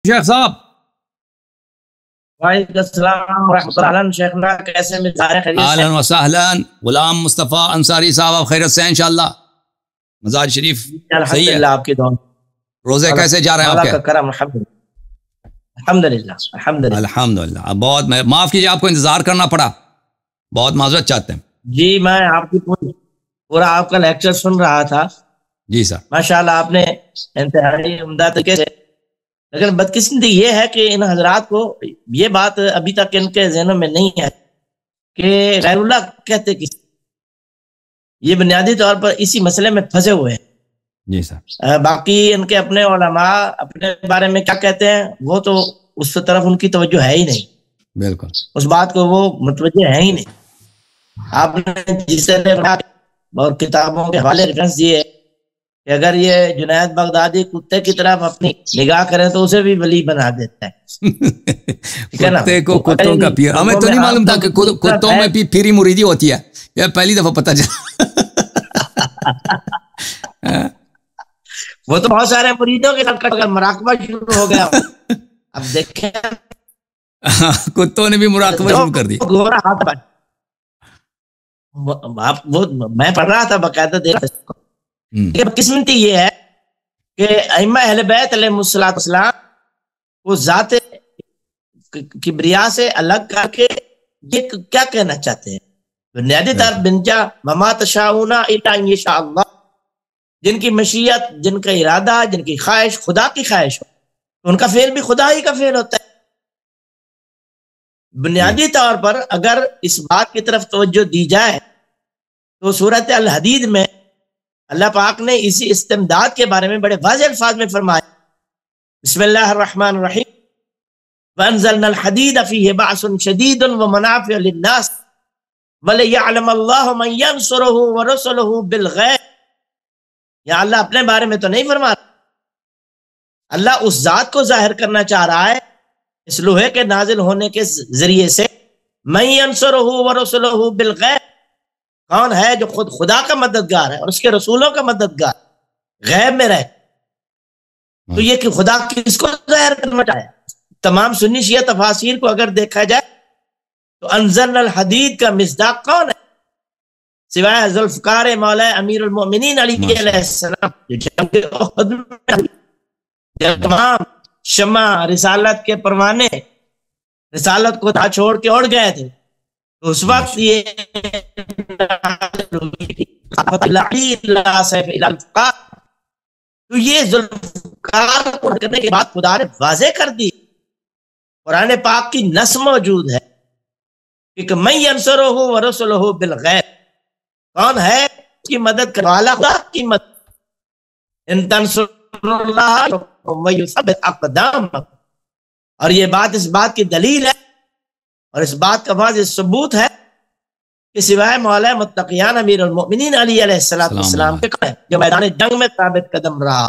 شیخ صاحب وعلیکم السلام ورحمۃ اللہ شیخنا کیسے مزاج خیریت سے؟ اہلا وسہلا غلام مصطفیٰ انصاری صاحب آپ خیرت سے ہیں انشاءاللہ؟ مزاج شریف صحیح ہے؟ الحمدللہ آپ کی دعا روزے کیسے جا رہے ہیں آپ اللہ کے؟ کا کرم الحمدللہ الحمدللہ الحمدللہ اب بہت معاف کیجیے آپ کو انتظار کرنا پڑا، بہت معذرت چاہتے ہیں۔ جی میں آپ کی پورا آپ کا لیکچر سن رہا تھا جی سر ماشاءاللہ، آپ نے انتہائی عمدہ طریقے سے، لیکن بدقسمتی یہ ہے کہ ان حضرات کو یہ بات ابھی تک ان کے ذہنوں میں نہیں ہے کہ غیر اللہ کہتے کس، یہ بنیادی طور پر اسی مسئلے میں پھنسے ہوئے ہیں۔ جی سر باقی ان کے اپنے علماء اپنے بارے میں کیا کہتے ہیں وہ تو اس طرف ان کی توجہ ہے ہی نہیں، بالکل اس بات کو وہ متوجہ ہے ہی نہیں۔ آپ نے جس طرح اور کتابوں کے حوالے ریفرنس دیے کہ اگر یہ جنید بغدادی کتے کی طرف اپنی نگاہ کریں تو اسے بھی ولی بنا دیتا ہے، کتے کو کتوں کا پیر، ہمیں تو نہیں معلوم تھا کہ کتوں میں بھی پیری مریدی ہوتی ہے، یہ پہلی دفعہ پتہ چلا۔ وہ تو بہت سارے مریدوں کے ساتھ مراقبہ شروع ہو گیا۔ اب دیکھیں کتوں نے بھی مراقبہ شروع کر دی۔ میں پڑھ رہا تھا باقاعدہ قسمتی یہ ہے کہ ائمہ اہل بیت علیہ السلام وہ ذات کبریا سے الگ کر کے یہ کیا کہنا چاہتے ہیں؟ بنیادی طور بنجا وما تشاؤون الا ان یشاء اللہ، جن کی مشیت، جن کا ارادہ، جن کی خواہش خدا کی خواہش ہو تو ان کا فعل بھی خدا ہی کا فعل ہوتا ہے۔ بنیادی طور پر اگر اس بات کی طرف توجہ دی جائے تو سورۃ الحدید میں اللہ پاک نے اسی استمداد کے بارے میں بڑے واضح الفاظ میں فرمایا، بسم اللہ الرحمن الرحیم، وانزلنا الحدید فیہ بأس شدید ومنافع للناس ولیعلم اللہ من ینصرہ ورسلہ بالغیب۔ یا اللہ اپنے بارے میں تو نہیں فرما رہا، اللہ اس ذات کو ظاہر کرنا چاہ رہا ہے اس لوہے کے نازل ہونے کے ذریعے سے، من ینصرہ ورسلہ بالغیب، کون ہے جو خود خدا کا مددگار ہے اور اس کے رسولوں کا مددگار غیب میں رہے، تو یہ کہ خدا کس کو ظاہر کرنا چاہے؟ تمام سنی شیعہ تفاسیر کو اگر دیکھا جائے تو انزلنا الحدید کا مصداق کون ہے سوائے ذوالفقار مولا امیر المؤمنین علی علیہ السلام، جو جنگ احد میں تمام شمع رسالت کے پروانے رسالت کو چھوڑ کے اڑ گئے تھے، تو اس وقت یہ تو یہ ذوالفقار کو کرنے کے بعد خدا نے واضح کر دی، قرآن پاک کی نص موجود ہے کہ من ینصرہ ورسلہ بالغیب، کون ہے اس کی مدد کرنے والا؟ خدا کی مدد، ان تنصروا اللہ ویثبت اقدامکم، اور یہ بات اس بات کی دلیل ہے اور اس بات کا واضح ثبوت ہے کہ سوائے مولا متقیان امیر المؤمنین علی علیہ السلام کے قائم جو میدان جنگ میں ثابت قدم رہا،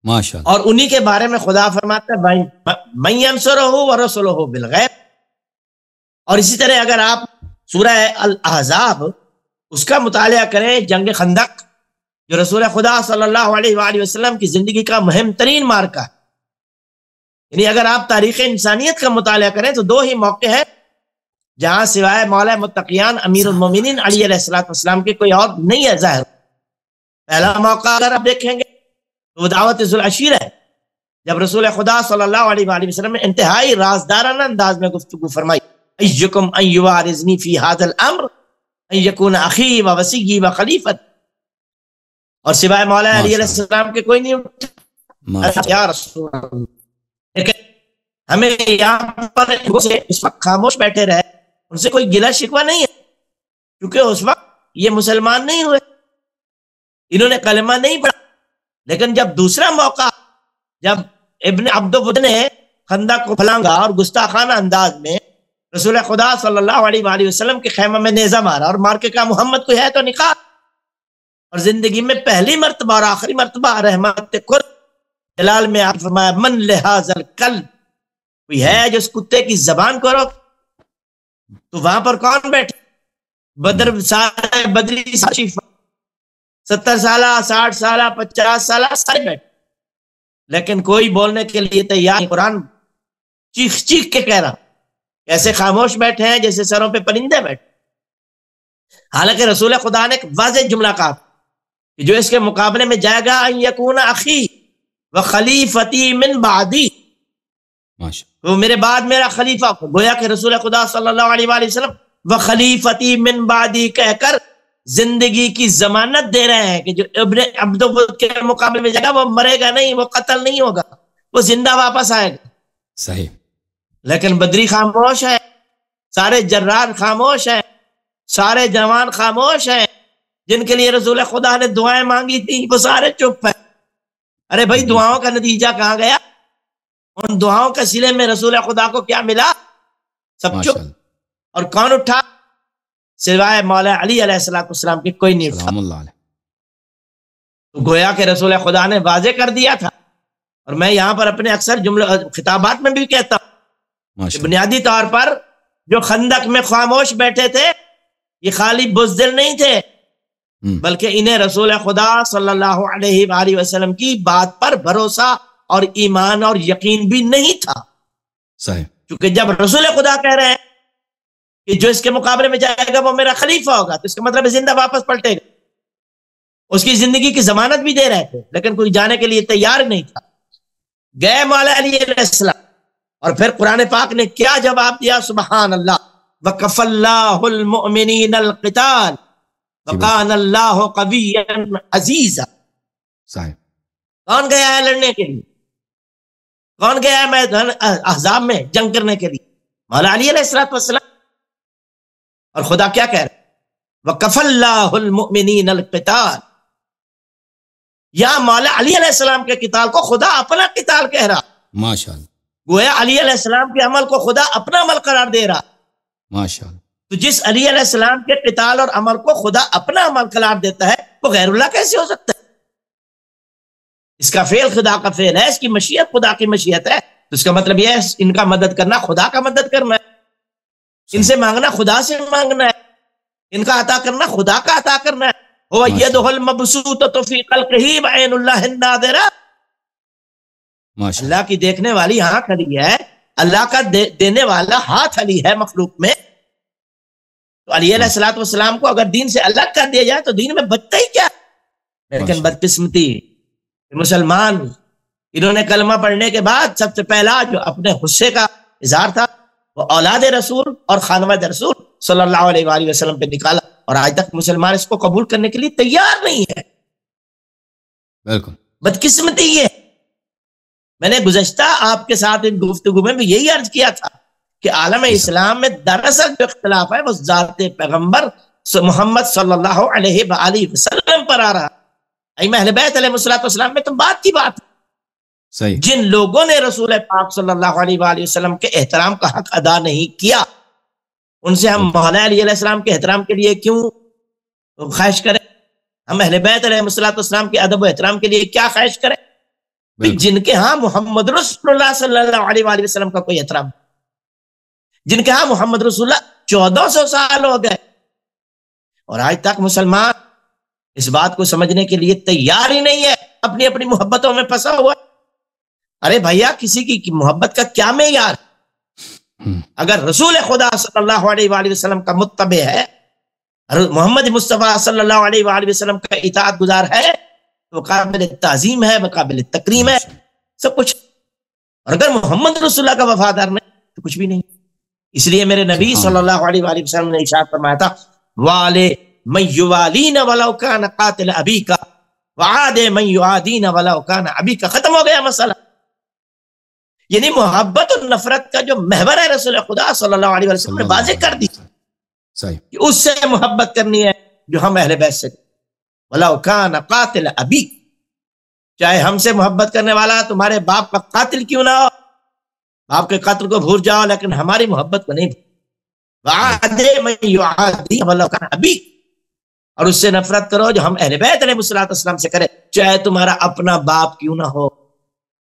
ماشاءاللہ، اور انہی کے بارے میں خدا فرماتا ہے من ینصرہ ورسلہ بالغیب۔ اور اسی طرح اگر آپ سورہ الاحزاب اس کا مطالعہ کریں، جنگ خندق جو رسول خدا صلی اللہ علیہ وآلہ وسلم کی زندگی کا مہم ترین مارکہ، یعنی اگر آپ تاریخ انسانیت کا مطالعہ کریں تو دو ہی موقع ہیں جہاں سوائے مولا متقیان امیر المومنین علی علیہ السلام کے کوئی اور نہیں ہے ظاہر۔ پہلا موقع اگر آپ دیکھیں گے تو وہ دعوت ذوالعشیر ہے، جب رسول خدا صلی اللہ علیہ وآلہ وسلم نے انتہائی رازدارانہ انداز میں گفتگو فرمائی، ایکم ان یوارزنی فی ھذا الامر ان یکون اخی و وصی و خلیفت، اور سوائے مولا علی علیہ السلام کے کوئی نہیں اٹھا یا رسول اللہ۔ لیکن ہمیں یہاں پر اس وقت خاموش بیٹھے رہے، ان سے کوئی گلہ شکوہ نہیں ہے، کیونکہ اس وقت یہ مسلمان نہیں ہوئے، انہوں نے کلمہ نہیں پڑھا۔ لیکن جب دوسرا موقع، جب ابن عبد ود نے خندق کو پھلانگا اور گستاخانہ انداز میں رسول خدا صلی اللہ علیہ وآلہ وسلم کے خیمہ میں نیزہ مارا اور مار کے کہا محمد کوئی ہے تو نکال، اور زندگی میں پہلی مرتبہ اور آخری مرتبہ رحمت خود جلال میں آپ فرمایا من لہذا الکلب، کوئی ہے جو اس کتے کی زبان کو روک؟ تو وہاں پر کون بیٹھے؟ بدر سارے بدری 70 سالہ 60 سالہ 50 سالہ سارے بیٹھے، لیکن کوئی بولنے کے لیے تیار نہیں. قرآن چیخ چیخ کے کہہ رہا، ایسے خاموش بیٹھے ہیں جیسے سروں پہ پرندے بیٹھے. حالانکہ رسول خدا نے ایک واضح جملہ کہا کہ جو اس کے مقابلے میں جائے گا ان یکون اخی و خلیفتی من بعدی، وہ میرے بعد میرا خلیفہ. گویا کہ رسول خدا صلی اللہ علیہ وآلہ وسلم و خلیفتی من بعدی کہہ کر زندگی کی ضمانت دے رہے ہیں کہ جو ابن عبد کے مقابلے میں جائے گا وہ مرے گا نہیں، وہ قتل نہیں ہوگا، وہ زندہ واپس آئے گا. صحیح. لیکن بدری خاموش ہے، سارے جرار خاموش ہیں، سارے جوان خاموش ہیں. جن کے لیے رسول خدا نے دعائیں مانگی تھی وہ سارے چپ ہیں. ارے بھائی دعاؤں کا نتیجہ کہاں گیا؟ ان دعاؤں کے سلے میں رسول خدا کو کیا ملا؟ سب چپ. اور کون اٹھا؟ سوائے مولا علی علیہ السلام کی کوئی نہیں اٹھا. تو گویا کہ رسول خدا نے واضح کر دیا تھا. اور میں یہاں پر اپنے اکثر جملے خطابات میں بھی کہتا ہوں کہ بنیادی طور پر جو خندق میں خاموش بیٹھے تھے یہ خالی بزدل نہیں تھے، بلکہ انہیں رسول خدا صلی اللہ علیہ وآلہ وسلم کی بات پر بھروسہ اور ایمان اور یقین بھی نہیں تھا. صحیح. کیونکہ جب رسول خدا کہہ رہے ہیں کہ جو اس کے مقابلے میں جائے گا وہ میرا خلیفہ ہوگا، تو اس کا مطلب زندہ واپس پلٹے گا. اس کی زندگی کی ضمانت بھی دے رہے تھے لیکن کوئی جانے کے لیے تیار نہیں تھا. گئے مولا علی علیہ السلام اور پھر قرآن پاک نے کیا جواب دیا؟ سبحان اللہ. وَكَفَى اللَّهُ الْمُؤْمِنِينَ الْقِتَالَ وَكَانَ اللَّهُ قَوِيًّا عَزِيزًا. صحیح. کون گیا ہے لڑنے کے لیے؟ کون گیا ہے میدان احزاب میں جنگ کرنے کے لیے؟ مولا علی علیہ السلام. اور خدا کیا کہہ رہے؟ وَكَفَى اللَّهُ الْمُؤْمِنِينَ الْقِتَالَ. یہاں مولا علی علیہ السلام کے قتال کو خدا اپنا قتال کہہ رہا. ماشاءاللہ. گویا علی علیہ السلام کے عمل کو خدا اپنا عمل قرار دے رہا. ماشاءاللہ. تو جس علی علیہ السلام کے قتال اور عمل کو خدا اپنا عمل قرار دیتا ہے وہ غیر اللہ کیسے ہو سکتا ہے؟ اس کا فعل خدا کا فعل ہے، اس کی مشیت خدا کی مشیت ہے. تو اس کا مطلب یہ ہے ان کا مدد کرنا خدا کا مدد کرنا ہے، ان سے مانگنا خدا سے مانگنا ہے، ان کا عطا کرنا خدا کا عطا کرنا ہے. وہ یدہ المبسوطۃ فی خلقہ بعین اللہ الناظرہ. اللہ کی دیکھنے والی آنکھ علی ہے، اللہ کا دینے والا ہاتھ علی ہے مخلوق میں. تو علی علیہ السلام کو اگر دین سے الگ کر دیا جائے تو دین میں بچتا ہی کیا. لیکن بدقسمتی مسلمان انہوں نے کلمہ پڑھنے کے بعد سب سے پہلا جو اپنے غصے کا اظہار تھا وہ اولاد رسول اور خانواد رسول صلی اللہ علیہ وآلہ وسلم پہ نکالا. اور آج تک مسلمان اس کو قبول کرنے کے لیے تیار نہیں ہے. بالکل بدقسمتی یہ. میں نے گزشتہ آپ کے ساتھ ان گفتگو میں بھی یہی عرض کیا تھا کہ عالم اسلام میں دراصل جو اختلاف ہے وہ ذات پیغمبر محمد صلی اللہ علیہ وآلہ وسلم پر آ رہا. ائمہ اہل بیت علیہ السلام میں تو بات کی بات. صحیح. جن لوگوں نے رسول پاک صلی اللہ علیہ وآلہ وسلم کے احترام کا حق ادا نہیں کیا ان سے ہم مولا علی علیہ السلام کے احترام کے لیے کیوں خواہش کریں؟ ہم اہل بیت علیہ السلام کے ادب و احترام کے لیے کیا خواہش کریں؟ جن کے ہاں محمد رسول اللہ صلی اللہ علیہ وآلہ وسلم کا کوئی احترام، جن کے ہاں محمد رسول اللہ 1400 سال ہو گئے اور آج تک مسلمان اس بات کو سمجھنے کے لیے تیار ہی نہیں ہے، اپنی اپنی محبتوں میں پھنسا ہوا. ارے بھیا کسی کی محبت کا کیا معیار؟ اگر رسول خدا صلی اللہ علیہ وآلہ وسلم کا متبع ہے، محمد مصطفیٰ صلی اللہ علیہ وآلہ وسلم کا اطاعت گزار ہے، وہ قابل تعظیم ہے، وہ قابل تکریم ہے، سب کچھ. اور اگر محمد رسول اللہ کا وفادار نہیں تو کچھ بھی نہیں. اس لیے میرے نبی صلی اللہ علیہ وآلہ وسلم نے ارشاد فرمایا تھا وَعَلَى مَن يُوَالِينَ وَلَوْ كَانَ قَاتِلَ أَبِيكَ وَعَادَ مَن يُعَادِينَ وَلَوْ كَانَ أَبِيكَ. ختم ہو گیا مسئلہ. یعنی محبت اور نفرت کا جو محور ہے رسول خدا صلی اللہ علیہ وسلم نے واضح کر دی کہ اس سے محبت کرنی ہے جو ہم اہل بیت سے. وَلَوْ كَانَ قَاتِلَ أَبِيكَ. چاہے ہم سے محبت کرنے والا تمہارے باپ کا قاتل کیوں نہ ہو، باپ کے قتل کو بھول جاؤ لیکن ہماری محبت کو نہیں بھول. وَعَادَ مَن يُعَادِي وَلَوْ كَانَ أَبِيكَ. اور اس سے نفرت کرو جو ہم اہل بیت علیہ السلام سے کرے چاہے تمہارا اپنا باپ کیوں نہ ہو.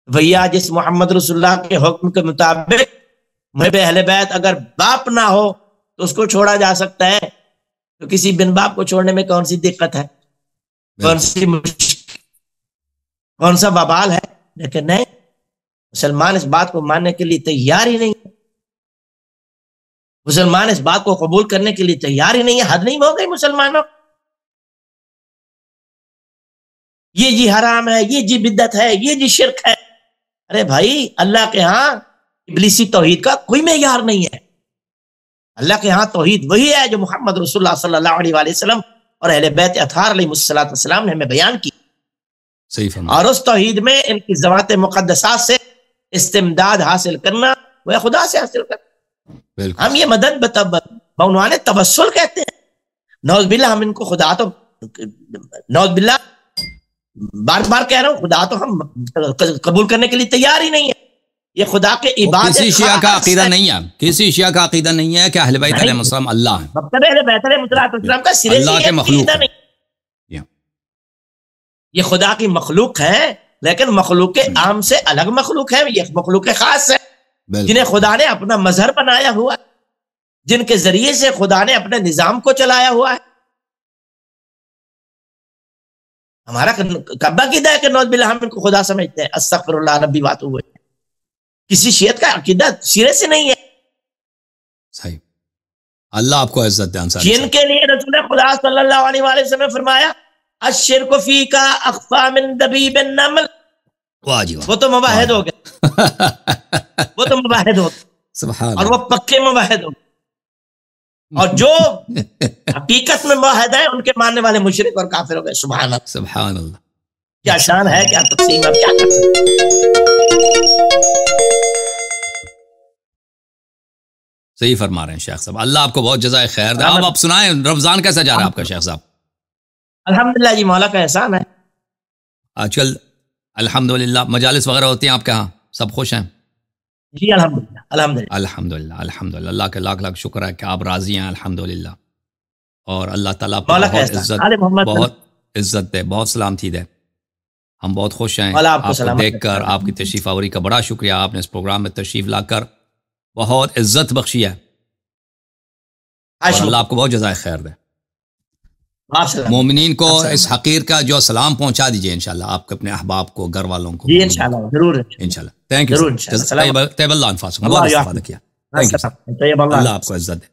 بھیا جس محمد رسول اللہ کے حکم کے مطابق محب اہل بیت اگر باپ نہ ہو تو اس کو چھوڑا جا سکتا ہے، تو کسی بن باپ کو چھوڑنے میں کون سی دقت ہے، کون سی مشکل، کون سا ببال ہے؟ لیکن نہیں، مسلمان اس بات کو ماننے کے لیے تیار ہی نہیں، مسلمان اس بات کو قبول کرنے کے لیے تیار ہی نہیں ہے. حد نہیں ہو گئی مسلمانوں، یہ جی حرام ہے، یہ جی بدعت ہے، یہ جی شرک ہے. ارے بھائی، اللہ کے ہاں ابلیسی توحید کا کوئی معیار نہیں ہے. اللہ کے ہاں توحید وہی ہے جو محمد رسول اللہ صلی اللہ علیہ وآلہ وسلم اور اہل بیت اطہار علیہ السلام نے ہمیں بیان کی. صحیح فرمایا. اور اس توحید میں ان کی ذوات مقدسات سے استمداد حاصل کرنا وہ خدا سے حاصل کرنا. ہم یہ مدد بعنوان توسل کہتے ہیں. نعوذ باللہ ہم ان کو خدا تو نعوذ باللہ بار بار کہہ رہا ہوں، خدا تو ہم قبول کرنے کے لیے تیار ہی نہیں ہے. یہ خدا کے عبادت کسی شیعہ کا عقیدہ نہیں ہے، کسی شیعہ کا عقیدہ نہیں ہے کہ اہل بیت علیہ السلام اللہ ہیں. مطلب اہل بیت علیہ السلام کا سرے سے اللہ کے مخلوق عقیدہ نہیں. یہ خدا کی مخلوق ہے، لیکن مخلوق عام سے الگ مخلوق ہے. یہ مخلوق خاص ہے جنہیں خدا نے اپنا مظہر بنایا ہوا ہے، جن کے ذریعے سے خدا نے اپنے نظام کو چلایا ہوا ہے. ہمارا کب عقیدہ ہے کہ نعوذ باللہ ہم ان کو خدا سمجھتے ہیں؟ استغفر اللہ ربی بات ہوئے. کسی شیعت کا عقیدہ سرے سے نہیں ہے. صحیح. اللہ آپ کو عزت دے. جن کے لیے رسول خدا صلی اللہ علیہ وآلہ وسلم نے فرمایا الشرک فیک اخفی من دبیب النمل. واہ جی، وہ تو مواحد ہو گئے، وہ تو مواحد ہو گئے، سبحان اور وہ پکے مواحد ہو گئے. اور جو حقیقت میں مواحد ہیں ان کے ماننے والے مشرک اور کافر ہو گئے. سبحان اللہ، سبحان اللہ. کیا شان ہے، کیا تقسیم ہے، کیا کر سکتے. صحیح فرما رہے ہیں شیخ صاحب. اللہ آپ کو بہت جزائے خیر دے. آپ سنائیں رمضان کیسا جا رہا ہے آپ کا شیخ صاحب؟ الحمدللہ جی، مولا کا احسان ہے. آج کل الحمدللہ مجالس وغیرہ ہوتی ہیں آپ کے ہاں، سب خوش ہیں؟ جی الحمدللہ الحمدللہ الحمدللہ الحمدللہ. اللہ کا لاکھ لاکھ شکر ہے کہ آپ راضی ہیں الحمدللہ. اور اللہ تعالیٰ آپ کو بہت عزت دے، بہت سلامتی دے. ہم بہت خوش ہیں آپ کو دیکھ کر. آپ کی تشریف آوری کا بڑا شکریہ. آپ نے اس پروگرام میں تشریف لا کر بہت عزت بخشی ہے. اور اللہ آپ کو بہت جزائے خیر دے. مومنین کو اس حقیر کا جو سلام پہنچا دیجئے انشاءاللہ، آپ کے اپنے احباب کو، گھر والوں کو. جی انشاءاللہ ضرور انشاءاللہ. Thank you. طیب اللہ انفاسکم. بہت استفادہ کیا. اللہ آپ کو عزت دے.